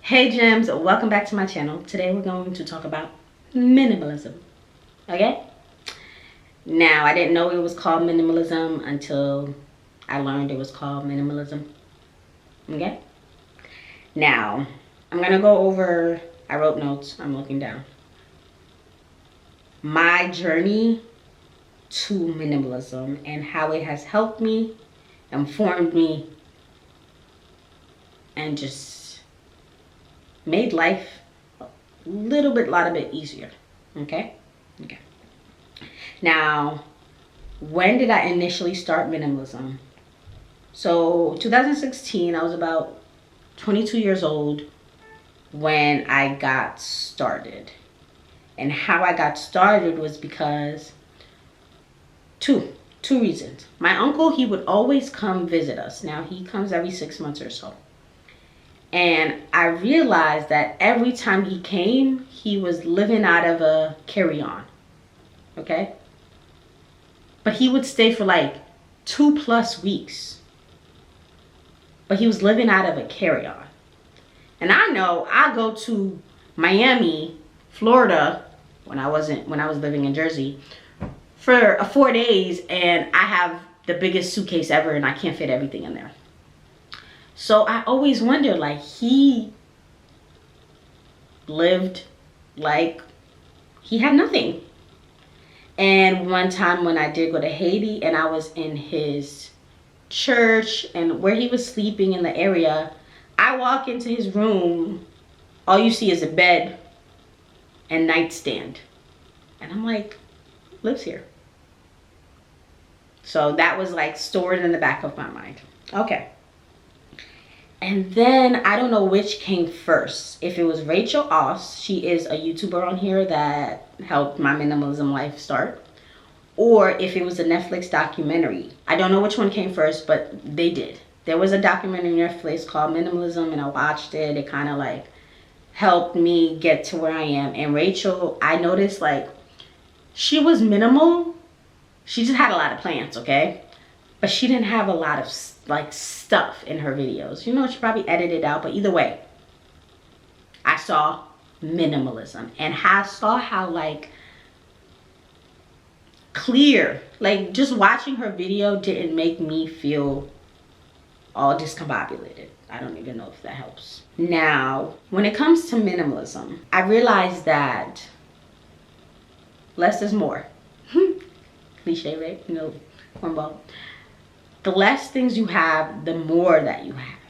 Hey gems, welcome back to my channel. Today we're going to talk about minimalism. Okay? Now, I didn't know it was called minimalism until I learned it was called minimalism. Okay? Now, I'm gonna go over, I wrote notes, I'm looking down. My journey to minimalism and how it has helped me, informed me, and just made life a lot bit easier. Okay? Okay. Now, when did I initially start minimalism? So 2016, I was about 22 years old when I got started. And how I got started was because two reasons. My uncle, he would always come visit us. Now, he comes every 6 months or so. And I realized that every time he came, he was living out of a carry-on. Okay? But he would stay for like 2+ weeks. But he was living out of a carry-on. And I know I go to Miami, Florida, when I was living in Jersey, for 4 days, and I have the biggest suitcase ever and I can't fit everything in there. So I always wondered, like, he lived like he had nothing. And one time when I did go to Haiti and I was in his church and where he was sleeping in the area, I walk into his room, all you see is a bed and nightstand. And I'm like, lives here. So that was like stored in the back of my mind. Okay. And then I don't know which came first. If it was Rachel Oss, she is a YouTuber on here that helped my minimalism life start. Or if it was a Netflix documentary. I don't know which one came first, but they did. There was a documentary on Netflix called Minimalism, and I watched it. It kind of like helped me get to where I am. And Rachel, I noticed like she was minimal. She just had a lot of plants, okay? But she didn't have a lot of like stuff in her videos. You know, she probably edited out, but either way, I saw minimalism and I saw how like clear, like just watching her video didn't make me feel all discombobulated. I don't even know if that helps. Now, when it comes to minimalism, I realized that less is more. Cliche, right? You know, cornball. The less things you have, the more that you have.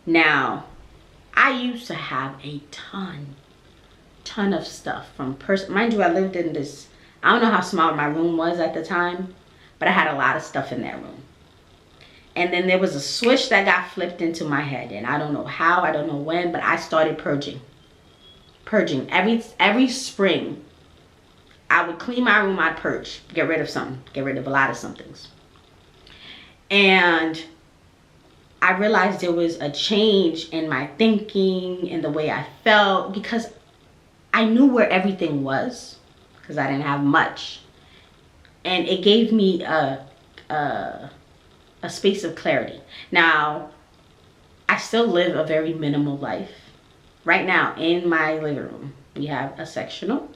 Now, I used to have a ton of stuff from mind you, I lived in this, I don't know how small my room was at the time, but I had a lot of stuff in that room. And then there was a switch that got flipped into my head, and I don't know how, I don't know when, but I started purging. Every spring, I would clean my room, I'd purge, get rid of something, get rid of a lot of somethings. And I realized there was a change in my thinking, in the way I felt, because I knew where everything was, because I didn't have much. And it gave me a space of clarity. Now, I still live a very minimal life. Right now, in my living room, we have a sectional.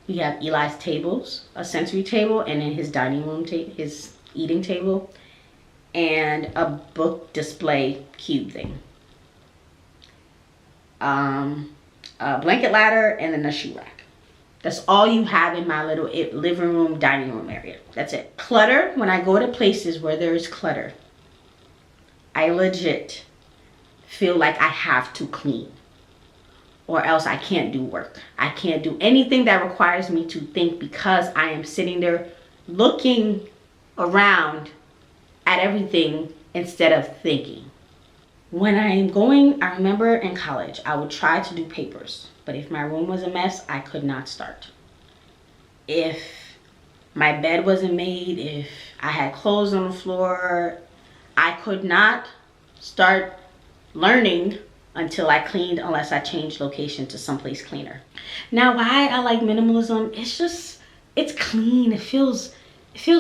We have Eli's tables, a sensory table, and then his dining room his eating table, and a book display cube thing. A blanket ladder, and then a shoe rack. That's all you have in my little living room, dining room area. That's it. Clutter, when I go to places where there is clutter, I legit feel like I have to clean, or else I can't do work. I can't do anything that requires me to think, because I am sitting there looking around at everything instead of thinking. When I am going, I remember in college, I would try to do papers, but if my room was a mess, I could not start. If my bed wasn't made, if I had clothes on the floor, I could not start learning until I cleaned, unless I changed location to someplace cleaner. Now, why I like minimalism, it's clean. It feels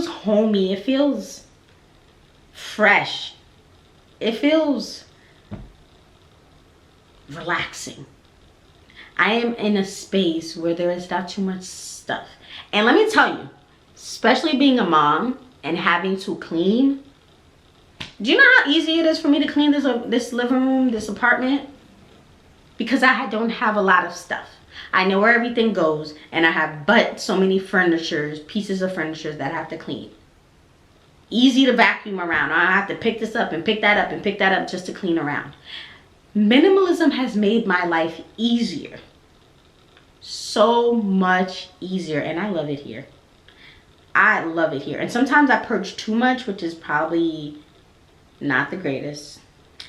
homey. It feels fresh. It feels relaxing. I am in a space where there is not too much stuff. And let me tell you, especially being a mom and having to clean, do you know how easy it is for me to clean this living room, this apartment? Because I don't have a lot of stuff. I know where everything goes, and I have but so many pieces of furniture that I have to clean. Easy to vacuum around. I have to pick this up and pick that up and pick that up just to clean around. Minimalism has made my life easier. So much easier, and I love it here. I love it here. And sometimes I purge too much, which is probably not the greatest.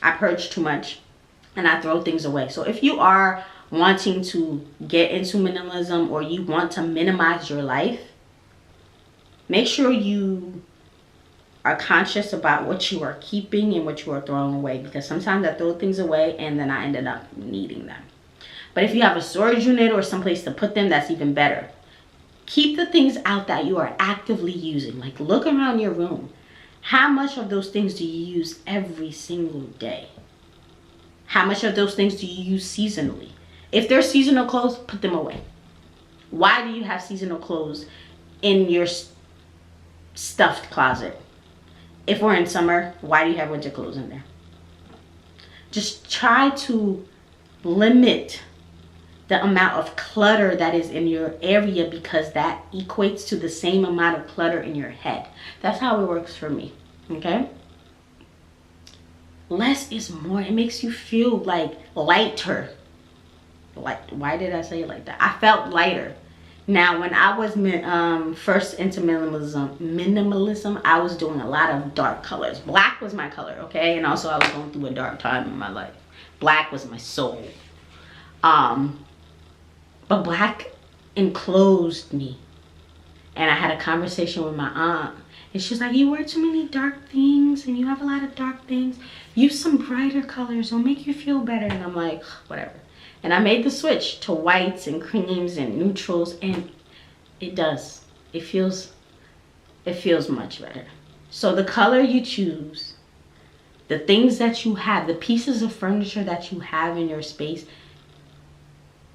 I purge too much and I throw things away. So if you are wanting to get into minimalism, or you want to minimize your life, make sure you are conscious about what you are keeping and what you are throwing away, because sometimes I throw things away and then I ended up needing them. But if you have a storage unit or someplace to put them, that's even better. Keep the things out that you are actively using. Like, look around your room. How much of those things do you use every single day? How much of those things do you use seasonally? If they're seasonal clothes, put them away. Why do you have seasonal clothes in your stuffed closet? If we're in summer, why do you have winter clothes in there? Just try to limit the amount of clutter that is in your area, because that equates to the same amount of clutter in your head. That's how it works for me, okay? Less is more. It makes you feel like lighter. Like, why did I say it like that? I felt lighter. Now, when I was first into minimalism, I was doing a lot of dark colors. Black was my color, okay? And also I was going through a dark time in my life. Black was my soul. But black enclosed me. And I had a conversation with my aunt. And she was like, you wear too many dark things and you have a lot of dark things. Use some brighter colors. It'll make you feel better. And I'm like, whatever. And I made the switch to whites and creams and neutrals, and it does. It feels much better. So the color you choose, the things that you have, the pieces of furniture that you have in your space,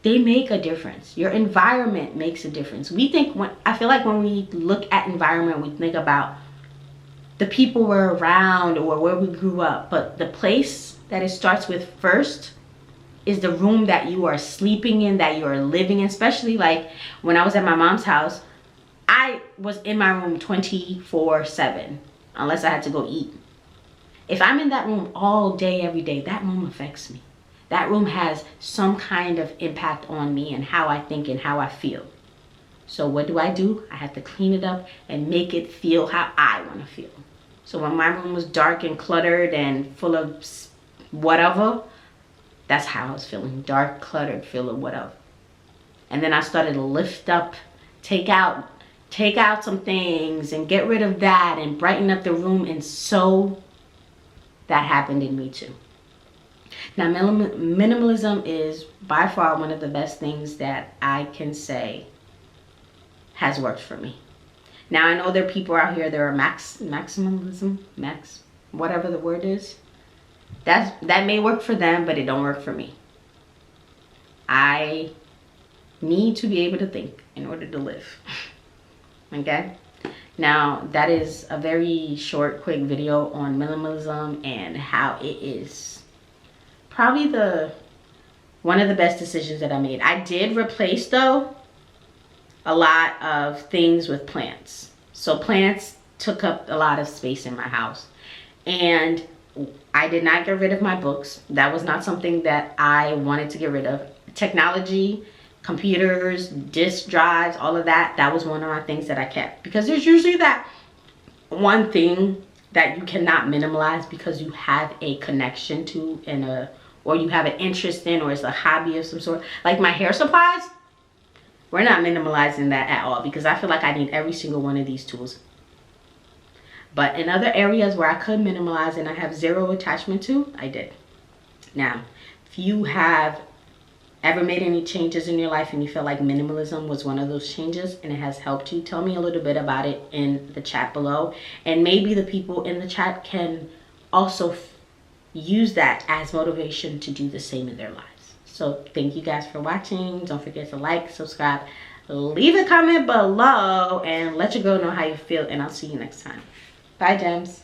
they make a difference. Your environment makes a difference. I feel like when we look at environment, we think about the people we're around or where we grew up. But the place that it starts with first is the room that you are sleeping in, that you are living in. Especially like when I was at my mom's house, I was in my room 24/7 unless I had to go eat. If I'm in that room all day, every day, that room affects me. That room has some kind of impact on me and how I think and how I feel. So what do? I have to clean it up and make it feel how I want to feel. So when my room was dark and cluttered and full of whatever, that's how I was feeling. Dark, cluttered, full of whatever. And then I started to lift up, take out some things and get rid of that and brighten up the room. And so that happened in me too. Now, minimalism is by far one of the best things that I can say has worked for me. Now, I know there are people out here that are maximalism, whatever the word is. That may work for them, but it don't work for me. I need to be able to think in order to live. Okay? Now, that is a very short, quick video on minimalism and how it is probably one of the best decisions that I made. I did replace, though, a lot of things with plants. So plants took up a lot of space in my house. And I did not get rid of my books. That was not something that I wanted to get rid of. Technology, computers, disk drives, all of that, that was one of my things that I kept. Because there's usually that one thing that you cannot minimalize because you have a connection to or you have an interest in, or it's a hobby of some sort. Like my hair supplies, we're not minimalizing that at all because I feel like I need every single one of these tools. But in other areas where I could minimalize and I have zero attachment to, I did. Now, if you have ever made any changes in your life and you feel like minimalism was one of those changes and it has helped you, tell me a little bit about it in the chat below. And maybe the people in the chat can also use that as motivation to do the same in their lives. So thank you guys for watching. Don't forget to like, subscribe, leave a comment below, and let your girl know how you feel, and I'll see you next time. Bye, gems.